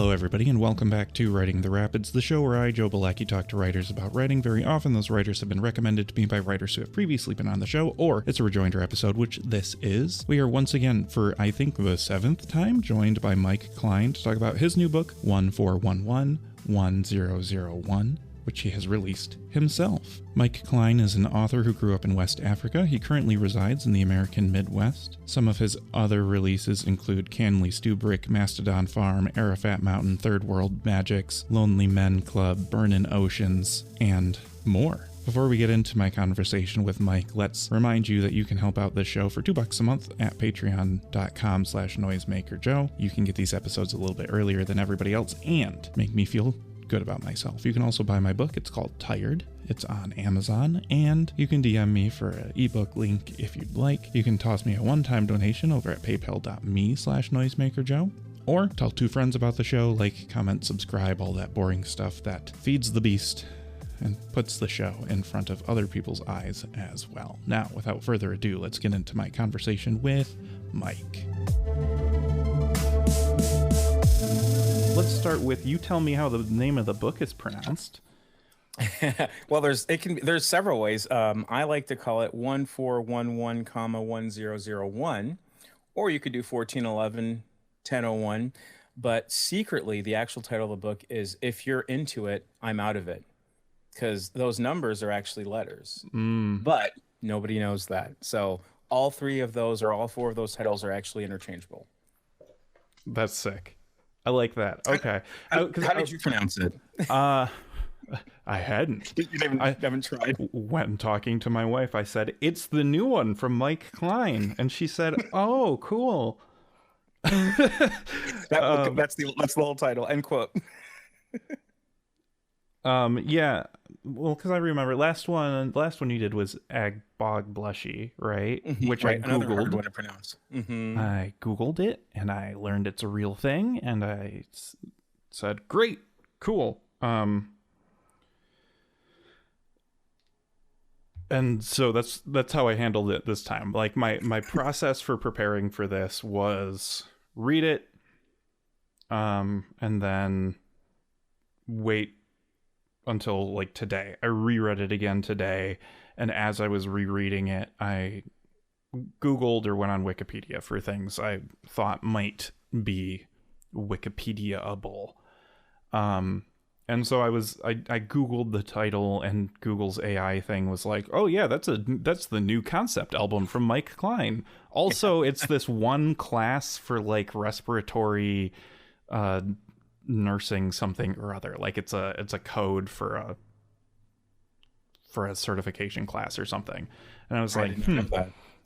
Hello everybody, and welcome back to Writing the Rapids, the show where I, Joe Bielecki, talk to writers about writing. Very often those writers have been recommended to me by writers who have previously been on the show, or it's a Rejoinder episode, which this is. We are once again, for I think the 7th time, joined by Mike Kleine to talk about his new book, 14111001, which he has released himself. Mike Kleine is an author who grew up in West Africa. He currently resides in the American Midwest. Some of his other releases include Canley Stewbrick, Mastodon Farm, Arafat Mountain, Third World Magics, Lonely Men Club, Burnin' Oceans, and more. Before we get into my conversation with Mike, let's remind you that you can help out this show for $2 a month at patreon.com/noisemakerjoe. You can get these episodes a little bit earlier than everybody else and make me feel good about myself. You can also buy my book. It's called Tired. It's on Amazon, and you can DM me for an ebook link if you'd like. You can toss me a one-time donation over at paypal.me/noisemakerjoe, or tell 2 friends about the show, like, comment, subscribe, all that boring stuff that feeds the beast and puts the show in front of other people's eyes as well. Now, without further ado, let's get into my conversation with Mike. Let's start with you tell me how the name of the book is pronounced. Well, there's several ways. I like to call it 1411,1001, or you could do 1411-1001. But secretly, the actual title of the book is "If You're Into It, I'm Out of It," because those numbers are actually letters. But nobody knows that. So all 3 of those, or all 4 of those titles, are actually interchangeable. That's sick. I like that. Okay. How did you pronounce it? I hadn't. You haven't tried? When talking to my wife, I said, "It's the new one from Mike Kleine." And she said, "Oh, cool." That's the whole title. End quote. Yeah. Well, because I remember last one you did was Ag Bog Blushy, right? Which right. I Another Googled. hard one to pronounce. I Googled it and I learned it's a real thing, and I said, "Great, cool." And so that's how I handled it this time. Like my process for preparing for this was read it, and then wait until like today. I reread it again today, and as I was rereading it, I Googled or went on Wikipedia for things I thought might be Wikipedia-able. And so I Googled the title, and Google's AI thing was like, "Oh yeah, that's the new concept album from Mike Kleine." Also, it's this one class for like respiratory nursing something or other. Like it's a code for a certification class or something. And I was like,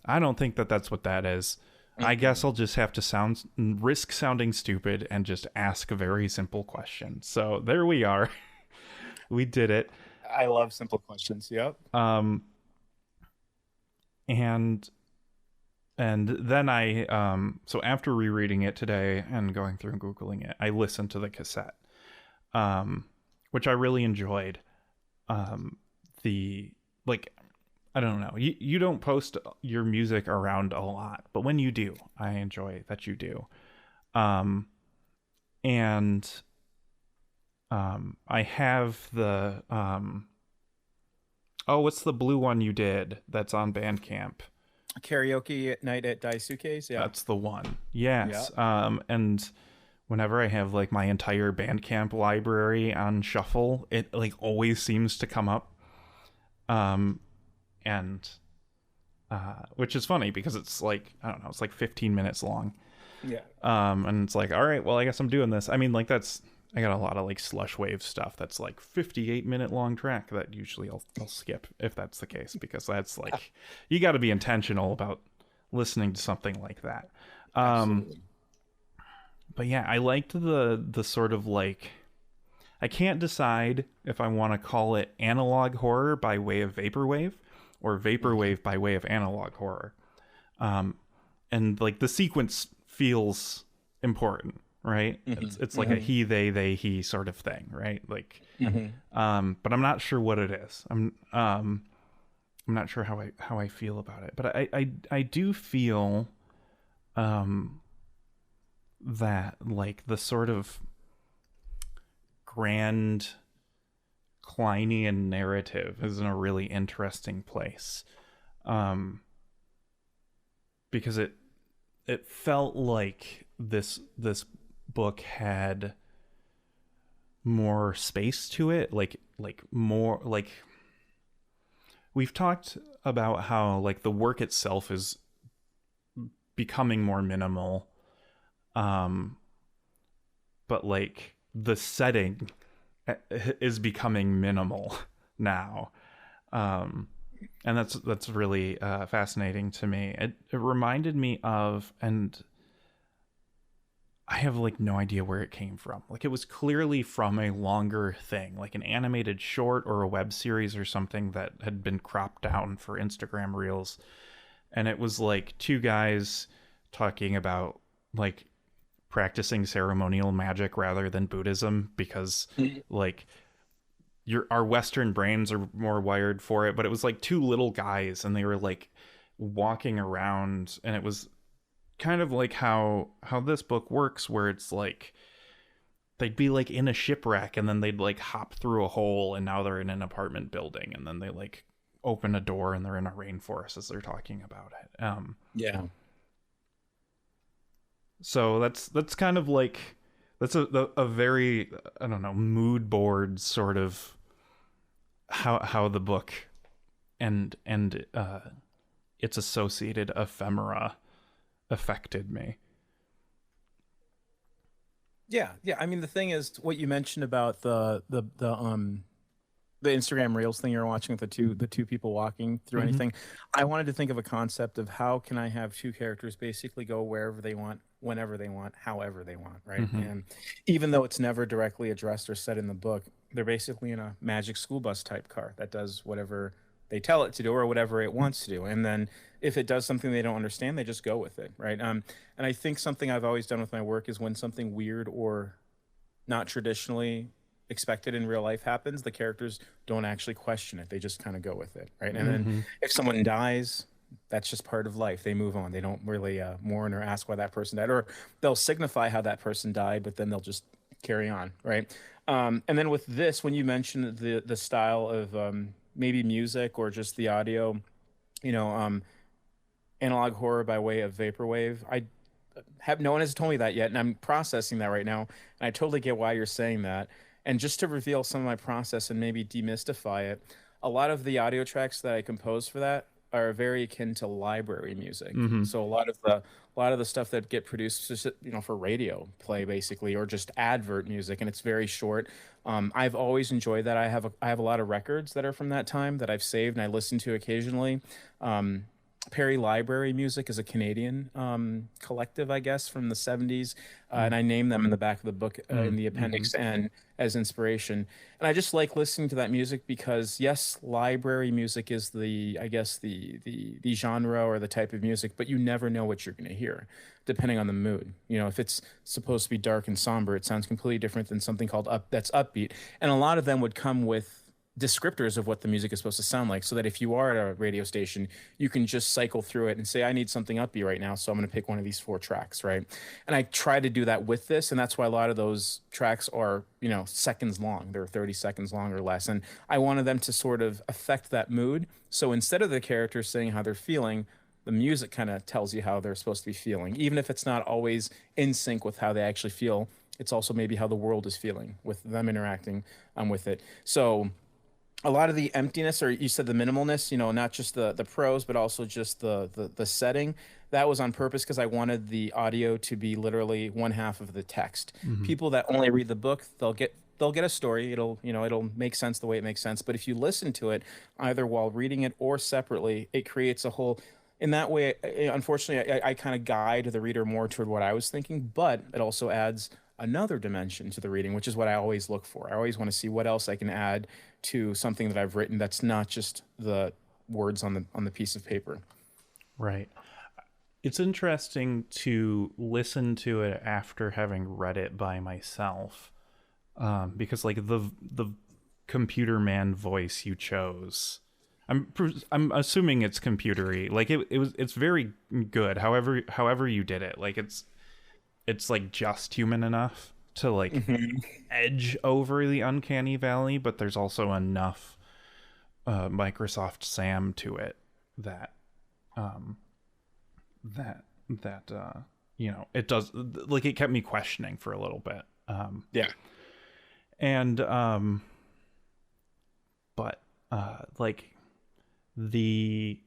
I don't think that's what that is. I guess I'll just have to risk sounding stupid and just ask a very simple question. So there we are. We did it. I love simple questions. Yep. And then so after rereading it today and going through and Googling it, I listened to the cassette, which I really enjoyed. I don't know, you don't post your music around a lot, but when you do, I enjoy that you do. I have the, what's the blue one you did that's on Bandcamp? Karaoke night at Daisuke's. Yeah, that's the one. Yes. Yeah. And whenever I have like my entire Bandcamp library on shuffle, it like always seems to come up. Which is funny because it's like, I don't know, it's like 15 minutes long. Yeah. And it's like, all right, well, I guess I'm doing this. I mean, like I got a lot of like slush wave stuff that's like 58-minute long track that usually I'll skip if that's the case, because that's like, you got to be intentional about listening to something like that. Absolutely. But yeah, I liked the sort of like, I can't decide if I want to call it analog horror by way of vaporwave or vaporwave by way of analog horror. And like the sequence feels important, right? It's like a he, they, he sort of thing, right? Like, but I'm not sure what it is. I'm not sure how I feel about it, but I do feel that like the sort of grand Kleinean narrative is in a really interesting place, because it felt like this book had more space to it, like more like we've talked about how like the work itself is becoming more minimal, but like the setting is becoming minimal now, and that's really fascinating to me. It reminded me of, and I have like no idea where it came from. Like it was clearly from a longer thing, like an animated short or a web series or something that had been cropped down for Instagram Reels. And it was like two guys talking about like practicing ceremonial magic rather than Buddhism, because like our Western brains are more wired for it. But it was like two little guys and they were like walking around, and it was kind of like how this book works, where it's like they'd be like in a shipwreck and then they'd like hop through a hole and now they're in an apartment building, and then they like open a door and they're in a rainforest as they're talking about it. Yeah. So that's kind of like, that's a very, I don't know, mood board sort of how the book and its associated ephemera affected me. Yeah. I mean, the thing is, what you mentioned about the Instagram Reels thing you're watching with the two people walking through anything. I wanted to think of a concept of how can I have two characters basically go wherever they want, whenever they want, however they want, right? And even though it's never directly addressed or said in the book, they're basically in a magic school bus type car that does whatever they tell it to do or whatever it wants to do. And then if it does something they don't understand, they just go with it, right? And I think something I've always done with my work is when something weird or not traditionally expected in real life happens, the characters don't actually question it. They just kind of go with it, right? And then if someone dies, that's just part of life. They move on. They don't really mourn or ask why that person died, or they'll signify how that person died, but then they'll just carry on, right? And then with this, when you mentioned the style of maybe music or just the audio, analog horror by way of vaporwave, no one has told me that yet, and I'm processing that right now, and I totally get why you're saying that. And just to reveal some of my process and maybe demystify it, a lot of the audio tracks that I compose for that are very akin to library music. So a lot of the stuff that get produced, just, for radio play basically, or just advert music, and it's very short. I've always enjoyed that. I have a lot of records that are from that time that I've saved and I listen to occasionally. Perry Library Music is a Canadian collective, I guess, from the 70s. And I name them in the back of the book in the appendix and as inspiration. And I just like listening to that music because, yes, library music is the genre or the type of music, but you never know what you're going to hear depending on the mood. If it's supposed to be dark and somber, it sounds completely different than something called that's upbeat. And a lot of them would come with descriptors of what the music is supposed to sound like, so that if you are at a radio station, you can just cycle through it and say, I need something upbeat right now, so I'm going to pick one of these 4 tracks, right? And I try to do that with this, and that's why a lot of those tracks are, seconds long. They're 30 seconds long or less, and I wanted them to sort of affect that mood. So instead of the characters saying how they're feeling, the music kind of tells you how they're supposed to be feeling, even if it's not always in sync with how they actually feel. It's also maybe how the world is feeling with them interacting with it. So a lot of the emptiness, or you said the minimalness, not just the prose, but also just the setting, that was on purpose because I wanted the audio to be literally one half of the text. People that only read the book, they'll get a story. It'll make sense the way it makes sense. But if you listen to it, either while reading it or separately, it creates a whole. In that way, unfortunately, I kind of guide the reader more toward what I was thinking, but it also adds another dimension to the reading, which is what I always look for. I always want to see what else I can add to something that I've written that's not just the words on the piece of paper. Right. It's interesting to listen to it after having read it by myself, because like the computer man voice you chose, I'm assuming it's computery. Like it's very good. However you did it, like it's like just human enough to like edge over the uncanny valley, but there's also enough Microsoft Sam to it that that you know, it does, like, it kept me questioning for a little bit. Yeah. And but like the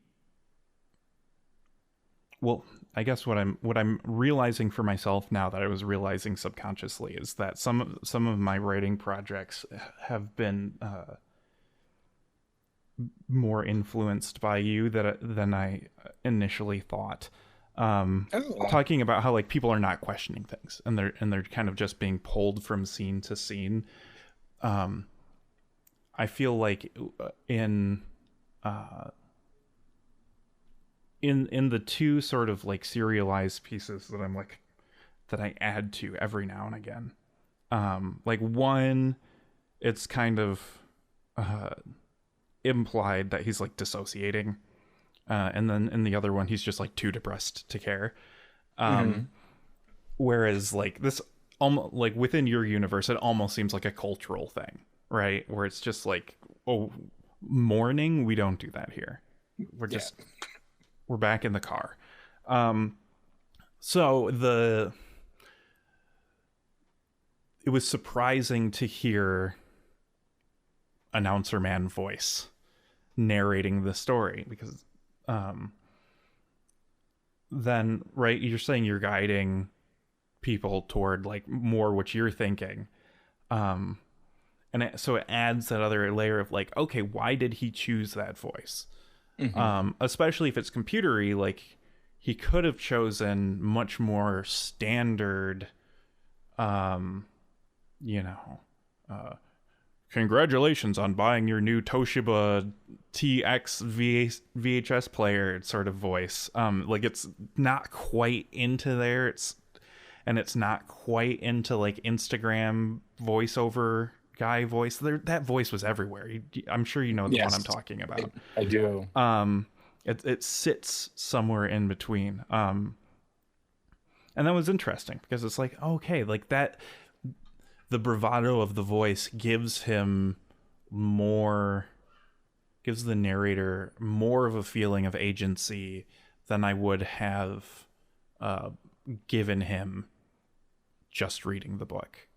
well, I guess what I'm realizing for myself now that I was realizing subconsciously is that some of my writing projects have been more influenced by you than I initially thought. Talking about how like people are not questioning things and they're kind of just being pulled from scene to scene. I feel like in the two sort of like serialized pieces that I'm like that I add to every now and again. Like one, it's kind of implied that he's like dissociating, and then in the other one he's just like too depressed to care. Whereas like this, almost like within your universe, it almost seems like a cultural thing, right? Where it's just like, oh, mourning, we don't do that here. We're just we're back in the car. So it was surprising to hear announcer man voice narrating the story, because then, right, you're saying you're guiding people toward like more what you're thinking, and so it adds that other layer of like, okay, why did he choose that voice? Especially if it's computery, like he could have chosen much more standard, you know, congratulations on buying your new Toshiba TX VHS player sort of voice. Like it's not quite into there. It's not quite into like Instagram voiceover guy voice. That voice was everywhere. I'm sure you know the one I'm talking about. I do. It sits somewhere in between. And that was interesting because it's like, okay, like that, the bravado of the voice gives the narrator more of a feeling of agency than I would have given him just reading the book.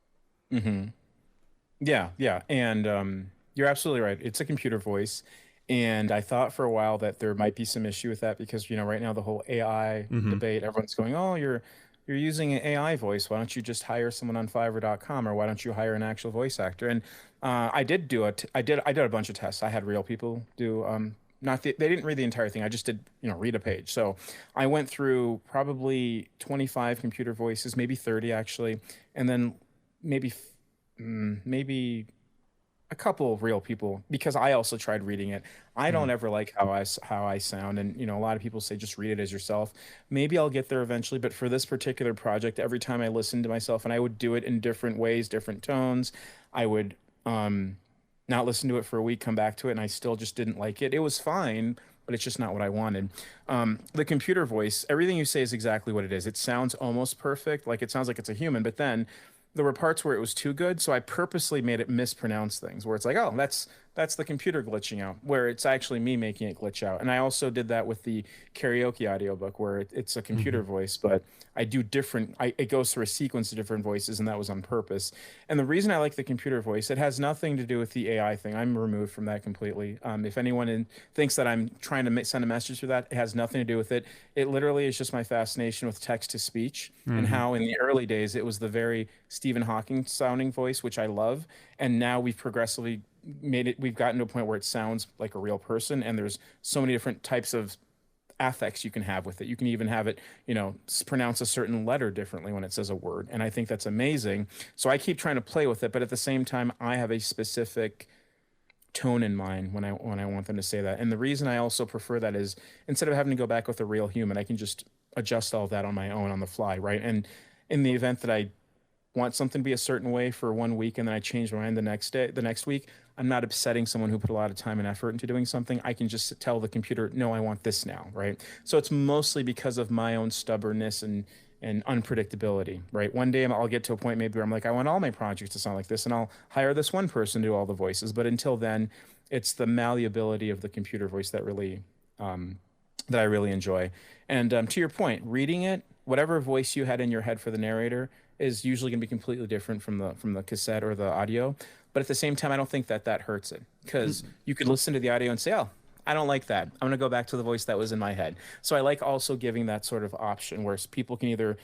Yeah. And you're absolutely right. It's a computer voice. And I thought for a while that there might be some issue with that because, you know, right now the whole AI debate, everyone's going, oh, you're using an AI voice. Why don't you just hire someone on Fiverr.com, or why don't you hire an actual voice actor? And I did a bunch of tests. I had real people do they didn't read the entire thing. I just did, you know, read a page. So I went through probably 25 computer voices, maybe 30 actually, and then maybe a couple of real people, because I also tried reading it. I don't ever like how I sound, and you know, a lot of people say just read it as yourself. Maybe I'll get there eventually, but for this particular project, every time I listened to myself, and I would do it in different ways, different tones, I would not listen to it for a week, come back to it, and I still just didn't like it. It was fine, but it's just not what I wanted. The computer voice, everything you say is exactly what it is. It sounds almost perfect, like it sounds like it's a human, but then there were parts where it was too good, so I purposely made it mispronounce things, where it's like, oh, that's the computer glitching out, where it's actually me making it glitch out. And I also did that with the karaoke audiobook, where it's a computer voice, but I do it goes through a sequence of different voices, and that was on purpose. And the reason I like the computer voice, it has nothing to do with the AI thing. I'm removed from that completely. If anyone thinks that I'm trying to send a message through that, it has nothing to do with it. It literally is just my fascination with text to speech, and how in the early days it was the very Stephen Hawking sounding voice, which I love. And now we've progressively we've gotten to a point where it sounds like a real person, and there's so many different types of affects you can have with it. You can even have it, you know, pronounce a certain letter differently when it says a word. And I think that's amazing. So I keep trying to play with it, but at the same time, I have a specific tone in mind when I want them to say that. And the reason I also prefer that is instead of having to go back with a real human, I can just adjust all of that on my own on the fly, right? And in the event that I want something to be a certain way for 1 week and then I change my mind the next week, I'm not upsetting someone who put a lot of time and effort into doing something. I can just tell the computer, no, I want this now, right? So it's mostly because of my own stubbornness and unpredictability, right? One day I'll get to a point maybe where I'm like, I want all my projects to sound like this, and I'll hire this one person to do all the voices. But until then, it's the malleability of the computer voice that really that I really enjoy. And to your point, reading it, whatever voice you had in your head for the narrator is usually going to be completely different from the cassette or the audio. But at the same time, I don't think that that hurts it, because you could listen to the audio and say, oh, I don't like that. I'm going to go back to the voice that was in my head. So I like also giving that sort of option where people can either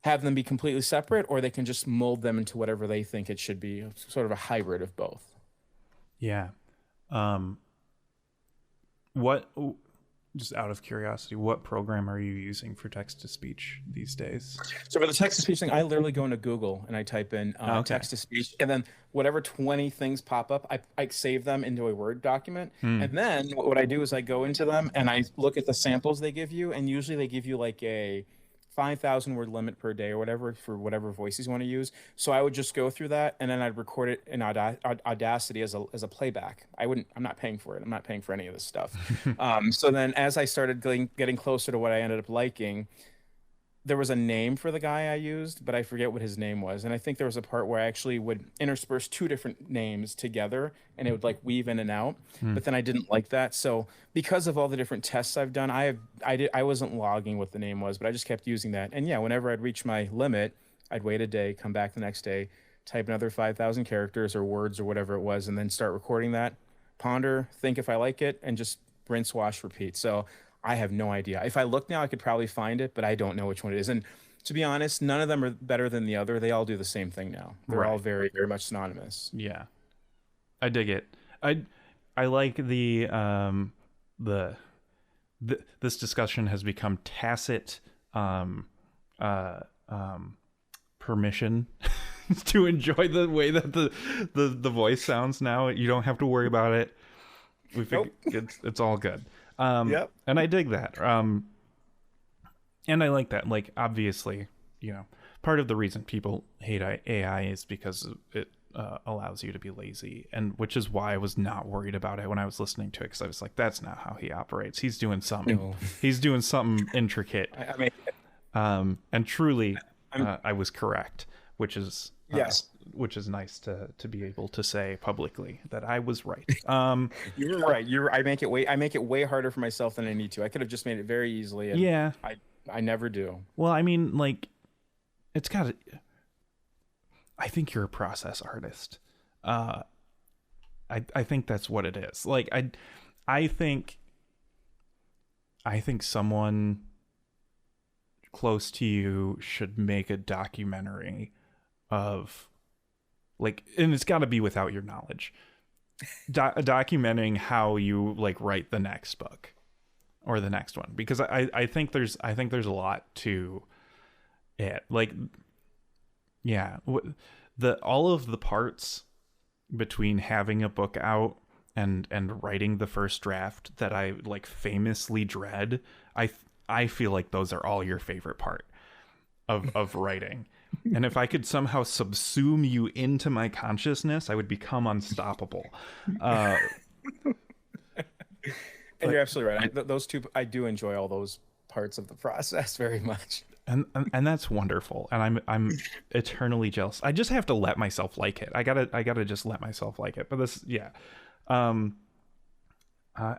have them be completely separate, or they can just mold them into whatever they think it should be, sort of a hybrid of both. Yeah. What, just out of curiosity, what program are you using for text to speech these days? So for the text to speech thing, I literally go into Google and I type in text to speech, and then whatever 20 things pop up, I save them into a Word document. And then what I do is I go into them and I look at the samples they give you, and usually they give you like a 5,000 word limit per day or whatever for whatever voices you want to use. So I would just go through that, and then I'd record it in Audacity as a playback. I'm not paying for it. I'm not paying for any of this stuff. So then as I started getting closer to what I ended up liking, there was a name for the guy I used, but I forget what his name was. And I think there was a part where I actually would intersperse two different names together, and it would like weave in and out. But then I didn't like that. So because of all the different tests I've done, I wasn't logging what the name was, but I just kept using that. And yeah, whenever I'd reach my limit, I'd wait a day, come back the next day, type another 5,000 characters or words or whatever it was, and then start recording that, ponder, think if I like it, and just rinse, wash, repeat. So I have no idea. If I look now, I could probably find it, but I don't know which one it is. And to be honest, none of them are better than the other. They all do the same thing now. They're all very, very much synonymous. Yeah, I dig it. I like this discussion has become tacit permission to enjoy the way that the voice sounds now. You don't have to worry about it. We think it's all good. Yep. And I dig that. And I like that. Like, obviously, part of the reason people hate AI is because it allows you to be lazy, and which is why I was not worried about it when I was listening to it, because I was like, that's not how he operates. He's doing something. No. He's doing something intricate. I mean, and truly, I was correct, which is yes. Which is nice to be able to say publicly that I was right. You're right. I make it way harder for myself than I need to. I could have just made it very easily. And yeah. I never do. Well, I mean, like, it's got to, I think you're a process artist. I think that's what it is. Like, I think someone close to you should make a documentary of, like, and it's got to be without your knowledge, documenting how you like write the next book or the next one, because I think there's a lot to it. Like, yeah, all of the parts between having a book out and writing the first draft that I like famously dread, I feel like those are all your favorite part of writing. And if I could somehow subsume you into my consciousness, I would become unstoppable. And you're absolutely right. Those two, I do enjoy all those parts of the process very much. And that's wonderful. And I'm eternally jealous. I just have to let myself like it. I gotta just let myself like it. But this, yeah. I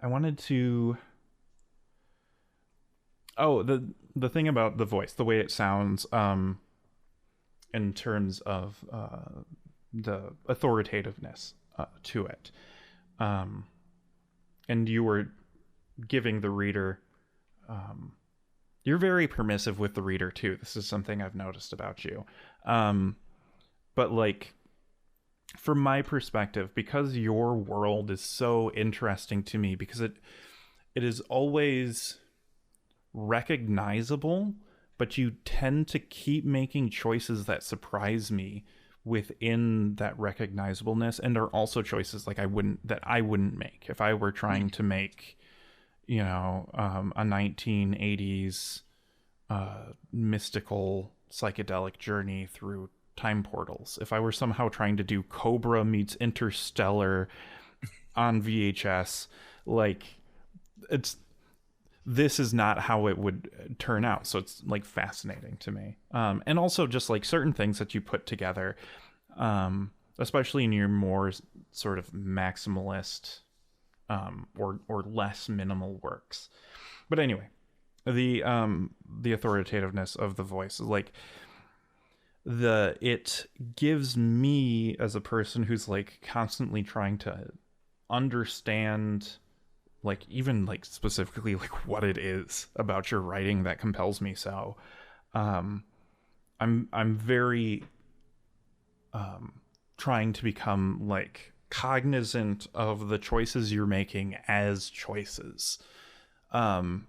wanted to. Oh, the thing about the voice, the way it sounds, in terms of the authoritativeness to it, and you were giving the reader, you're very permissive with the reader too. This is something I've noticed about you, but like, from my perspective, because your world is so interesting to me, because it is always recognizable, but you tend to keep making choices that surprise me within that recognizableness, and are also choices like I wouldn't make if I were trying to make, a 1980s mystical psychedelic journey through time portals, if I were somehow trying to do Cobra meets Interstellar on VHS, like it's this is not how it would turn out. So it's like fascinating to me. And also just like certain things that you put together, especially in your more sort of maximalist or less minimal works. But anyway, the authoritativeness of the voice is like it gives me as a person who's like constantly trying to understand like even like specifically like what it is about your writing that compels me so I'm very trying to become like cognizant of the choices you're making as choices, and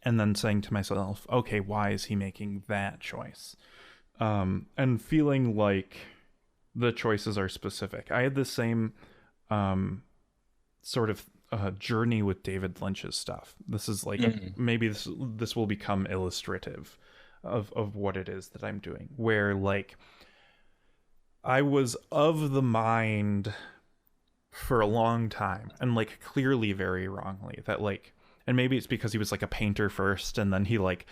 then saying to myself, okay, why is he making that choice, and feeling like the choices are specific. I had the same sort of journey with David Lynch's stuff. This is like maybe this will become illustrative of what it is that I'm doing, where like I was of the mind for a long time, and like clearly very wrongly, that like, and maybe it's because he was like a painter first, and then he like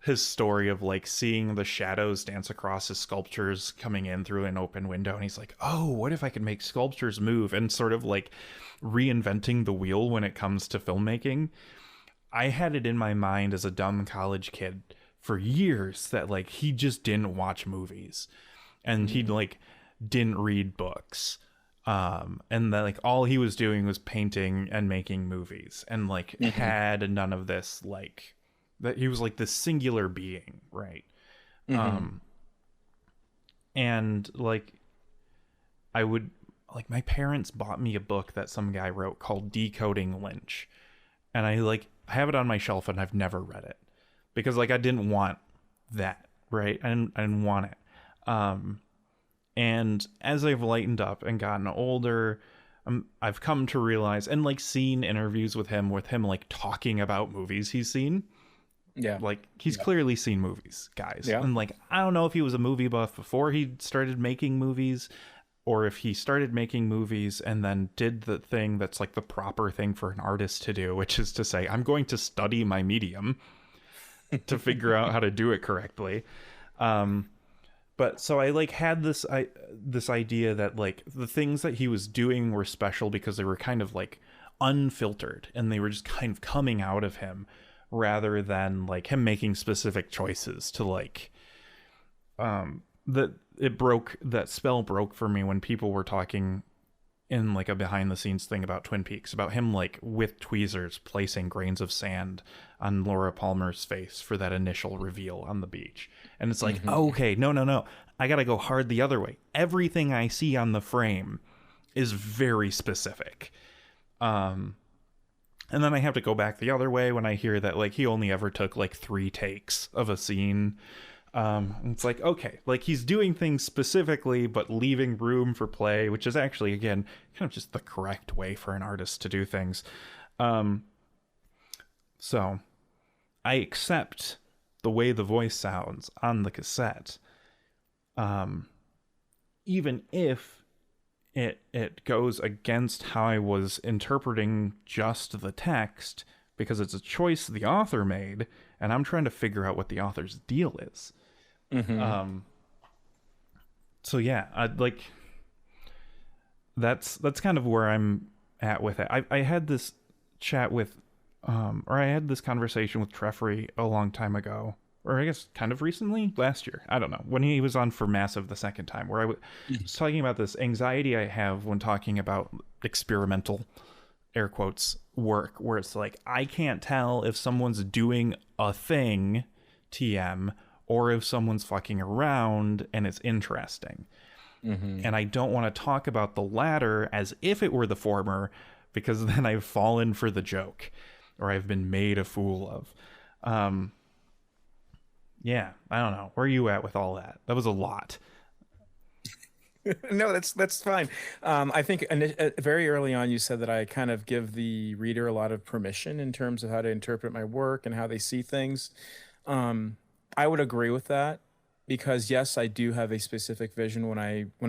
his story of like seeing the shadows dance across his sculptures coming in through an open window, and he's like, oh, what if I could make sculptures move, and sort of like reinventing the wheel when it comes to filmmaking. I had it in my mind as a dumb college kid for years that like he just didn't watch movies, and he like didn't read books, and that like all he was doing was painting and making movies, and like had none of this, like that he was like this singular being, right? And like I would like, my parents bought me a book that some guy wrote called Decoding Lynch, and I like have it on my shelf, and I've never read it because like I didn't want that, right? I didn't want it. And as I've lightened up and gotten older, I've come to realize, and like seen interviews with him like talking about movies he's seen. Yeah. Like he's clearly seen movies, guys. Yeah. And like, I don't know if he was a movie buff before he started making movies, or if he started making movies and then did the thing that's like the proper thing for an artist to do, which is to say, I'm going to study my medium to figure out how to do it correctly. But so I like had this idea that like the things that he was doing were special because they were kind of like unfiltered, and they were just kind of coming out of him, rather than like him making specific choices to like that spell broke for me when people were talking in like a behind the scenes thing about Twin Peaks, about him like with tweezers placing grains of sand on Laura Palmer's face for that initial reveal on the beach. And it's like, okay, no, I gotta go hard the other way. Everything I see on the frame is very specific. And then I have to go back the other way when I hear that like he only ever took like 3 takes of a scene. It's like, okay, like he's doing things specifically but leaving room for play, which is actually, again, kind of just the correct way for an artist to do things. So I accept the way the voice sounds on the cassette, even if it goes against how I was interpreting just the text, because it's a choice the author made, and I'm trying to figure out what the author's deal is. So yeah, I'd like that's kind of where I'm at with it. I had this chat with or I had this conversation with Treffery a long time ago, or I guess kind of recently, last year, I don't know, when he was on for Massive the second time, where I was talking about this anxiety I have when talking about experimental, air quotes, work, where it's like I can't tell if someone's doing a thing, TM, or if someone's fucking around and it's interesting. And I don't want to talk about the latter as if it were the former, because then I've fallen for the joke, or I've been made a fool of. Yeah, I don't know. Where are you at with all that? That was a lot. No, that's fine. I think very early on you said that I kind of give the reader a lot of permission in terms of how to interpret my work and how they see things. I would agree with that. because yes, I do have a specific vision when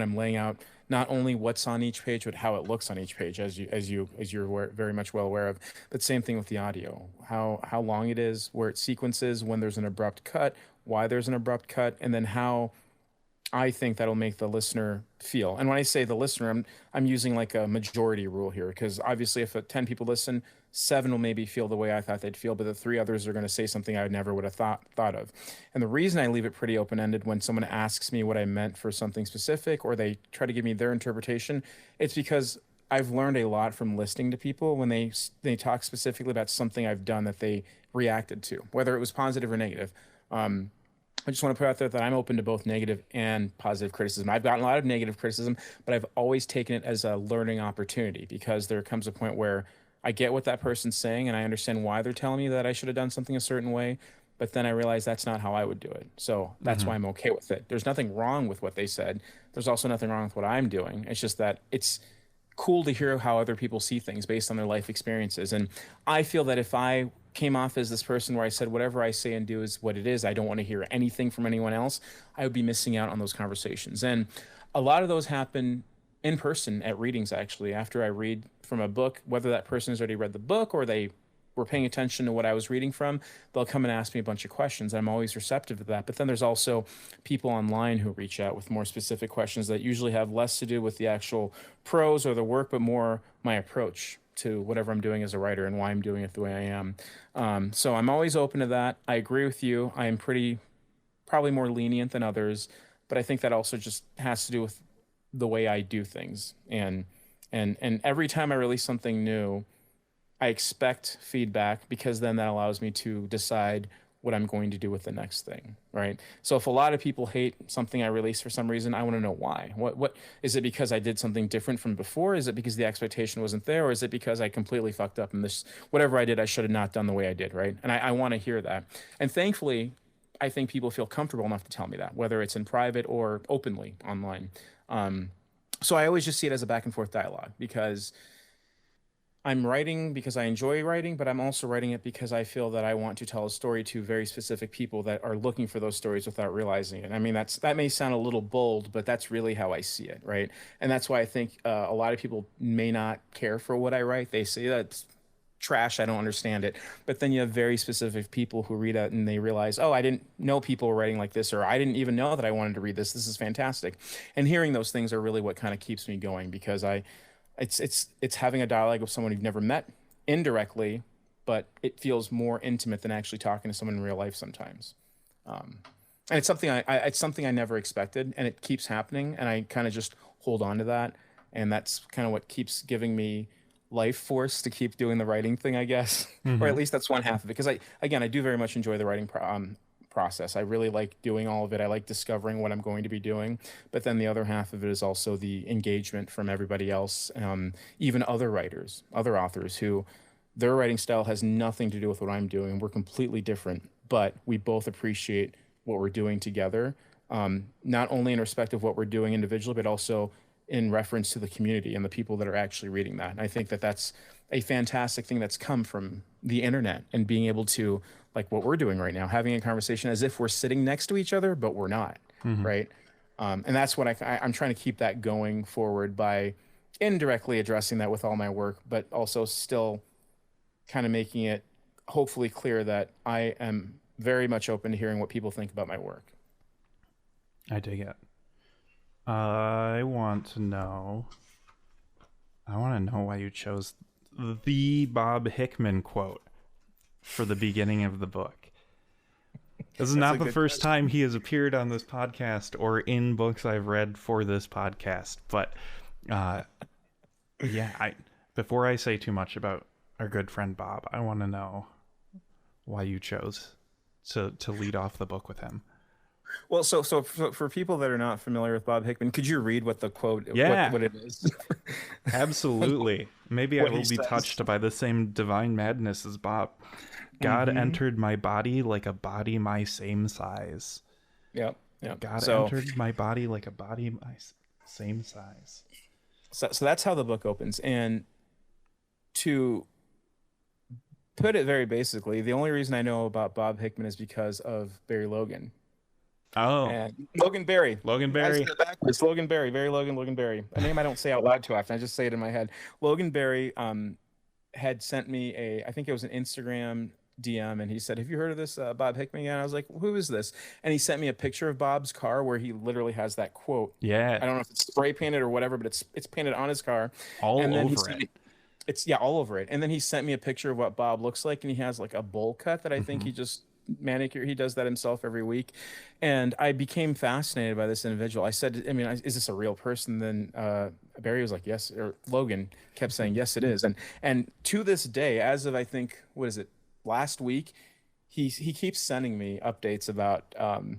I'm laying out not only what's on each page, but how it looks on each page, as you're very much well aware of. But same thing with the audio, how long it is, where it sequences, when there's an abrupt cut, why there's an abrupt cut, and then how I think that'll make the listener feel. And when I say the listener, I'm using like a majority rule here, because obviously if 10 people listen, 7 will maybe feel the way I thought they'd feel, but the 3 others are going to say something I never would have thought of. And the reason I leave it pretty open-ended when someone asks me what I meant for something specific, or they try to give me their interpretation, it's because I've learned a lot from listening to people when they talk specifically about something I've done that they reacted to, whether it was positive or negative. I just want to put out there that I'm open to both negative and positive criticism. I've gotten a lot of negative criticism, but I've always taken it as a learning opportunity, because there comes a point where I get what that person's saying and I understand why they're telling me that I should have done something a certain way, but then I realize that's not how I would do it. So that's why I'm okay with it. There's nothing wrong with what they said. There's also nothing wrong with what I'm doing. It's just that it's cool to hear how other people see things based on their life experiences. And I feel that if I came off as this person where I said whatever I say and do is what it is, I don't want to hear anything from anyone else, I would be missing out on those conversations. And a lot of those happen in person at readings, actually. After I read from a book, whether that person has already read the book or they were paying attention to what I was reading from, they'll come and ask me a bunch of questions. I'm always receptive to that. But then there's also people online who reach out with more specific questions that usually have less to do with the actual prose or the work, but more my approach to whatever I'm doing as a writer and why I'm doing it the way I am. So I'm always open to that. I agree with you. I am probably more lenient than others, but I think that also just has to do with the way I do things. And every time I release something new, I expect feedback, because then that allows me to decide what I'm going to do with the next thing, right? So if a lot of people hate something I release for some reason, I want to know why. What is it? Because I did something different from before? Is it because the expectation wasn't there? Or is it because I completely fucked up and this whatever I did I should have not done the way I did, right? And I want to hear that. And thankfully, I think people feel comfortable enough to tell me that, whether it's in private or openly online. So I always just see it as a back and forth dialogue, because I'm writing because I enjoy writing, but I'm also writing it because I feel that I want to tell a story to very specific people that are looking for those stories without realizing it. I mean, that may sound a little bold, but that's really how I see it, right? And that's why I think a lot of people may not care for what I write. They say that's trash, I don't understand it. But then you have very specific people who read it and they realize, oh, I didn't know people were writing like this, or I didn't even know that I wanted to read this. This is fantastic. And hearing those things are really what kind of keeps me going, because it's having a dialogue with someone you've never met indirectly, but it feels more intimate than actually talking to someone in real life sometimes. And it's something I never expected, and it keeps happening, and I kind of just hold on to that, and that's kind of what keeps giving me life force to keep doing the writing thing, I guess. Or at least that's one half of it, because I do very much enjoy the writing process. I really like doing all of it. I like discovering what I'm going to be doing. But then the other half of it is also the engagement from everybody else, even other writers, other authors who their writing style has nothing to do with what I'm doing. We're completely different, but we both appreciate what we're doing together, not only in respect of what we're doing individually, but also in reference to the community and the people that are actually reading that. And I think that that's a fantastic thing that's come from the internet, and being able to, like what we're doing right now, having a conversation as if we're sitting next to each other, but we're not, right? And that's what I'm trying to keep that going forward by indirectly addressing that with all my work, but also still kind of making it hopefully clear that I am very much open to hearing what people think about my work. I dig it. I want to know why you chose the Bob Hickman quote for the beginning of the book. This is not the first time he has appeared on this podcast or in books I've read for this podcast, but before I say too much about our good friend Bob, I want to know why you chose to lead off the book with him. Well, so for people that are not familiar with Bob Hickman, could you read what the quote, what it is? Absolutely. Maybe I will be touched by the same divine madness as Bob. God entered my body like a body my same size. Yep. God entered my body like a body my same size. So that's how the book opens. And to put it very basically, the only reason I know about Bob Hickman is because of Barry Logan. Oh, And Logan Berry. Logan I said Berry. it backwards. Logan Berry, Barry Logan Berry. A name I don't say out loud too often. I just say it in my head. Logan Berry had sent me I think it was an Instagram DM, and he said, "Have you heard of this Bob Hickman?" And I was like, "Who is this?" And he sent me a picture of Bob's car where he literally has that quote. Yeah, I don't know if it's spray painted or whatever, but it's painted on his car. all And then he over sent it. me, it's yeah, all over it. And then he sent me a picture of what Bob looks like, and he has like a bowl cut that I think Hmm. he just manicure. He does that himself every week, and I became fascinated by this individual. I said, I mean, is this a real person? Then Barry was like, yes, or Logan kept saying, yes, it is. And to this day, as of I think, what is it, last week, he keeps sending me updates about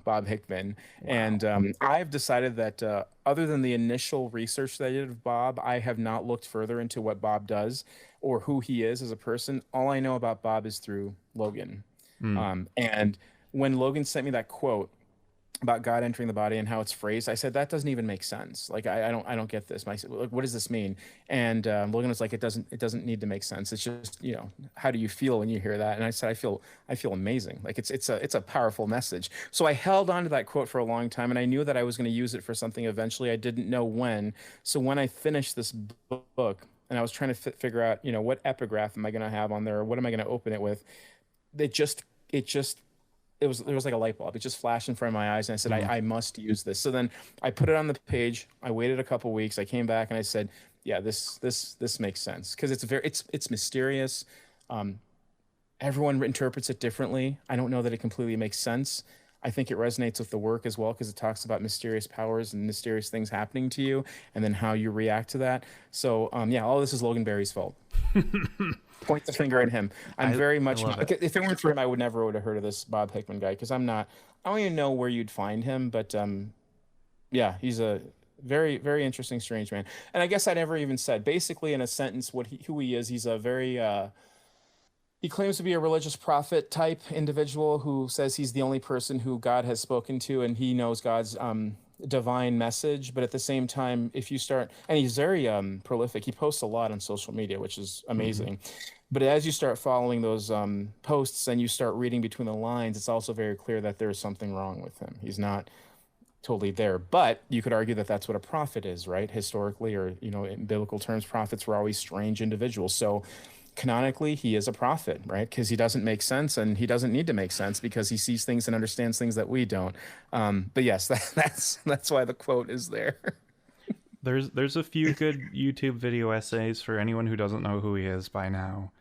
Bob Hickman, Wow. and I've decided that other than the initial research that I did of Bob, I have not looked further into what Bob does or who he is as a person. All I know about Bob is through Logan. Mm. And when Logan sent me that quote about God entering the body and how it's phrased, I said that doesn't even make sense. Like I don't get this. Like, what does this mean? And Logan was like, it doesn't need to make sense. It's just, how do you feel when you hear that? And I said, I feel amazing. Like it's a powerful message. So I held on to that quote for a long time, and I knew that I was going to use it for something eventually. I didn't know when. So when I finished this book and I was trying to figure out, what epigraph am I going to have on there, or what am I going to open it with? It just there was like a light bulb. It just flashed in front of my eyes, and I said, Mm. I must use this. So then I put it on the page. I waited a couple weeks. I came back and I said, yeah, this makes sense because it's mysterious. Everyone interprets it differently. I don't know that it completely makes sense. I think it resonates with the work as well because it talks about mysterious powers and mysterious things happening to you, and then how you react to that. So yeah, all this is Logan Berry's fault. Point the finger at him. I'm very I much love not, it. like, if it weren't for him, I would have heard of this Bob Hickman guy because I'm not. I don't even know where you'd find him, but yeah, he's a very very interesting, strange man. And I guess I never even said basically in a sentence who he is. He's a very he claims to be a religious prophet type individual who says he's the only person who God has spoken to, and he knows God's divine message. But at the same time, if you start, and he's very prolific, he posts a lot on social media, which is Hmm. amazing. But as you start following those posts and you start reading between the lines, it's also very clear that there's something wrong with him. He's not totally there. But you could argue that that's what a prophet is, right? Historically, or in biblical terms, prophets were always strange individuals. So canonically, he is a prophet, right? Because he doesn't make sense, and he doesn't need to make sense because he sees things and understands things that we don't. But yes, that's why the quote is there. There's a few good YouTube video essays for anyone who doesn't know who he is by now.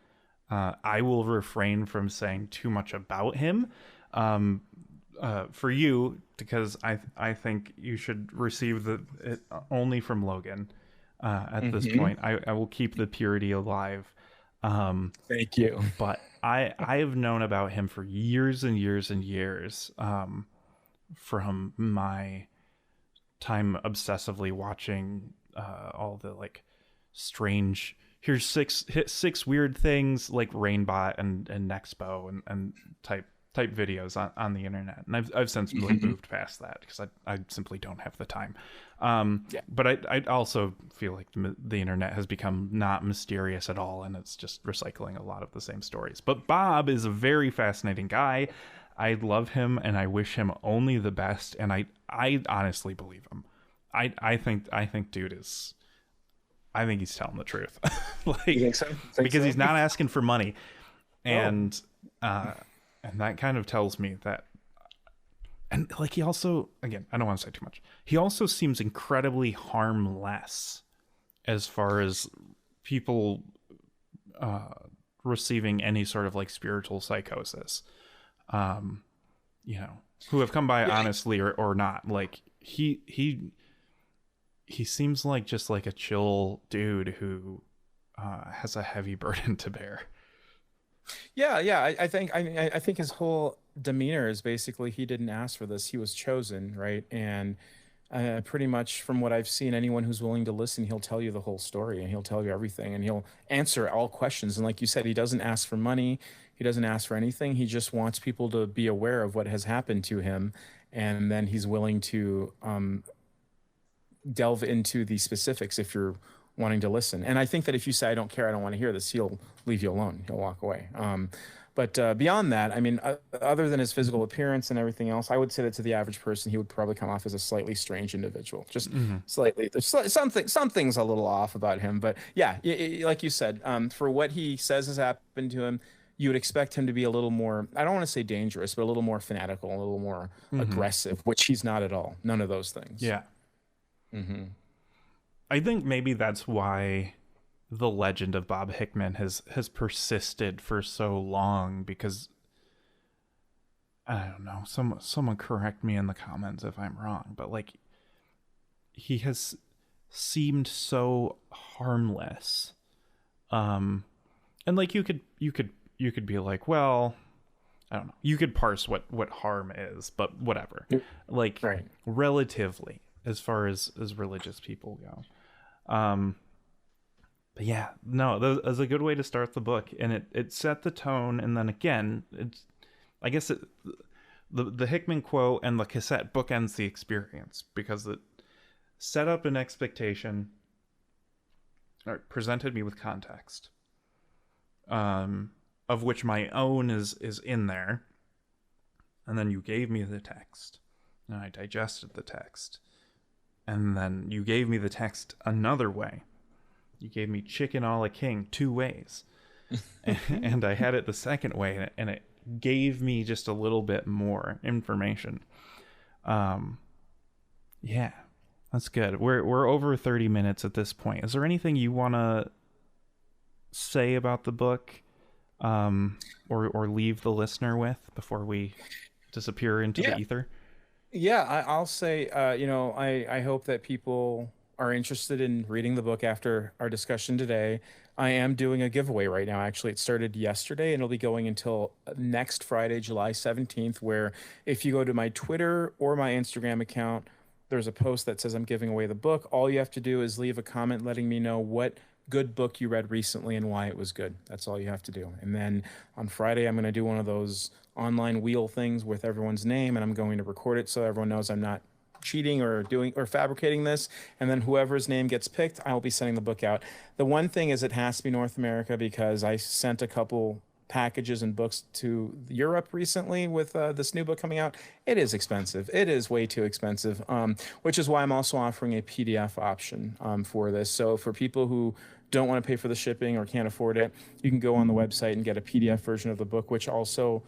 I will refrain from saying too much about him um, for you because I think you should receive it only from Logan. At this Hmm. point, I will keep the purity alive. Thank you. But I've known about him for years and years and years from my time obsessively watching all the like strange here's six weird things like Rainbot and Nexpo and type videos on the internet, and I've since really Hmm. moved past that because I simply don't have the time. Yeah. But I also feel like the internet has become not mysterious at all, and it's just recycling a lot of the same stories. But Bob is a very fascinating guy. I love him, and I wish him only the best. And I honestly believe him. I think dude is. I think he's telling the truth, You like think so? Think because so? he's not asking for money, Oh. and uh, and that kind of tells me that. And like he also, again, I don't want to say too much. He also seems incredibly harmless as far as people uh, receiving any sort of like spiritual psychosis. Um, who have come by Yeah. honestly or not. Like he seems like just like a chill dude who has a heavy burden to bear. Yeah. I think his whole demeanor is basically he didn't ask for this. He was chosen, right? And pretty much from what I've seen, anyone who's willing to listen, he'll tell you the whole story and he'll tell you everything and he'll answer all questions. And like you said, he doesn't ask for money. He doesn't ask for anything. He just wants people to be aware of what has happened to him. And then he's willing to delve into the specifics if you're wanting to listen. And I think that if you say, I don't care, I don't want to hear this, he'll leave you alone. He'll walk away. But beyond that, I mean, other than his physical appearance and everything else, I would say that to the average person, he would probably come off as a slightly strange individual. Just slightly. There's something's a little off about him. But yeah, like you said, for what he says has happened to him, you would expect him to be a little more, I don't want to say dangerous, but a little more fanatical, a little more aggressive, which he's not at all. None of those things. Yeah. I think maybe that's why the legend of Bob Hickman has persisted for so long, because I don't know, someone correct me in the comments if I'm wrong, but like he has seemed so harmless. And like you could be like, well, I don't know, you could parse what harm is, but whatever. Like Right. relatively, as far as religious people go. But yeah, no, that was a good way to start the book, and it set the tone. And then again, I guess the Hickman quote and the cassette bookends the experience, because it set up an expectation, or presented me with context, of which my own is in there, and then you gave me the text, and I digested the text, and then you gave me the text another way. You gave me chicken a la king 2 ways. And I had it the second way, and it gave me just a little bit more information. Yeah, that's good. We're over 30 minutes at this point. Is there anything you want to say about the book, or leave the listener with before we disappear into the ether? Yeah, I'll say, I hope that people are interested in reading the book after our discussion today. I am doing a giveaway right now. Actually, it started yesterday and it'll be going until next Friday, July 17th, where if you go to my Twitter or my Instagram account, there's a post that says I'm giving away the book. All you have to do is leave a comment letting me know what good book you read recently and why it was good. That's all you have to do. And then on Friday, I'm going to do one of those online wheel things with everyone's name, and I'm going to record it so everyone knows I'm not cheating or fabricating this. And then whoever's name gets picked, I will be sending the book out. The one thing is it has to be North America, because I sent a couple packages and books to Europe recently with this new book coming out. It is expensive. It is way too expensive, which is why I'm also offering a PDF option for this. So for people who don't want to pay for the shipping or can't afford it, you can go on the website and get a PDF version of the book, which also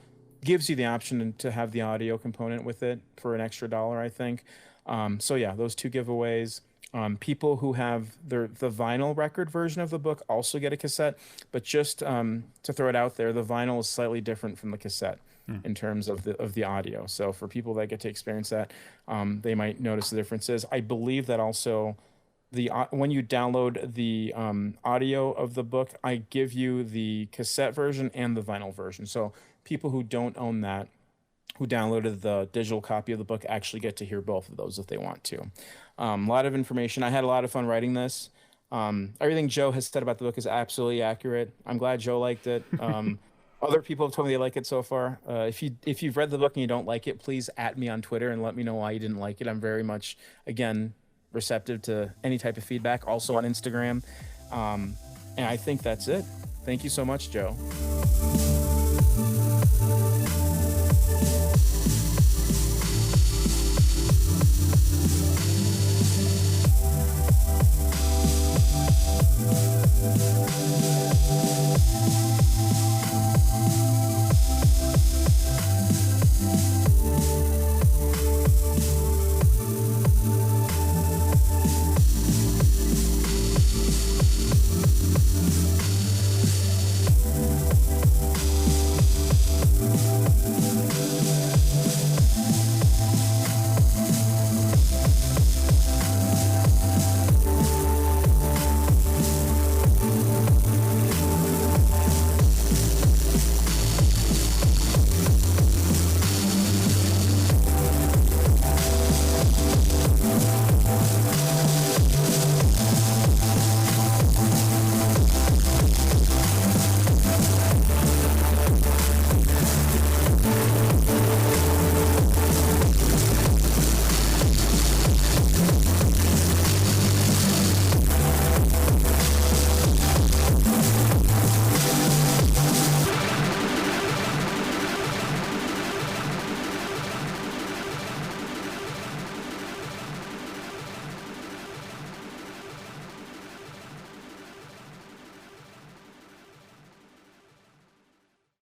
gives you the option to have the audio component with it for an extra $1, I think. So yeah, those 2 giveaways. People who have the vinyl record version of the book also get a cassette, but just to throw it out there, the vinyl is slightly different from the cassette in terms of the audio. So for people that get to experience that, they might notice the differences. I believe that also when you download the audio of the book, I give you the cassette version and the vinyl version. So people who don't own that, who downloaded the digital copy of the book, actually get to hear both of those if they want to. A lot of information. I had a lot of fun writing this. Everything Joe has said about the book is absolutely accurate. I'm glad Joe liked it. Other people have told me they like it so far. If you've read the book and you don't like it, please @ me on Twitter and let me know why you didn't like it. I'm very much, again, receptive to any type of feedback, also on Instagram. And I think that's it. Thank you so much, Joe.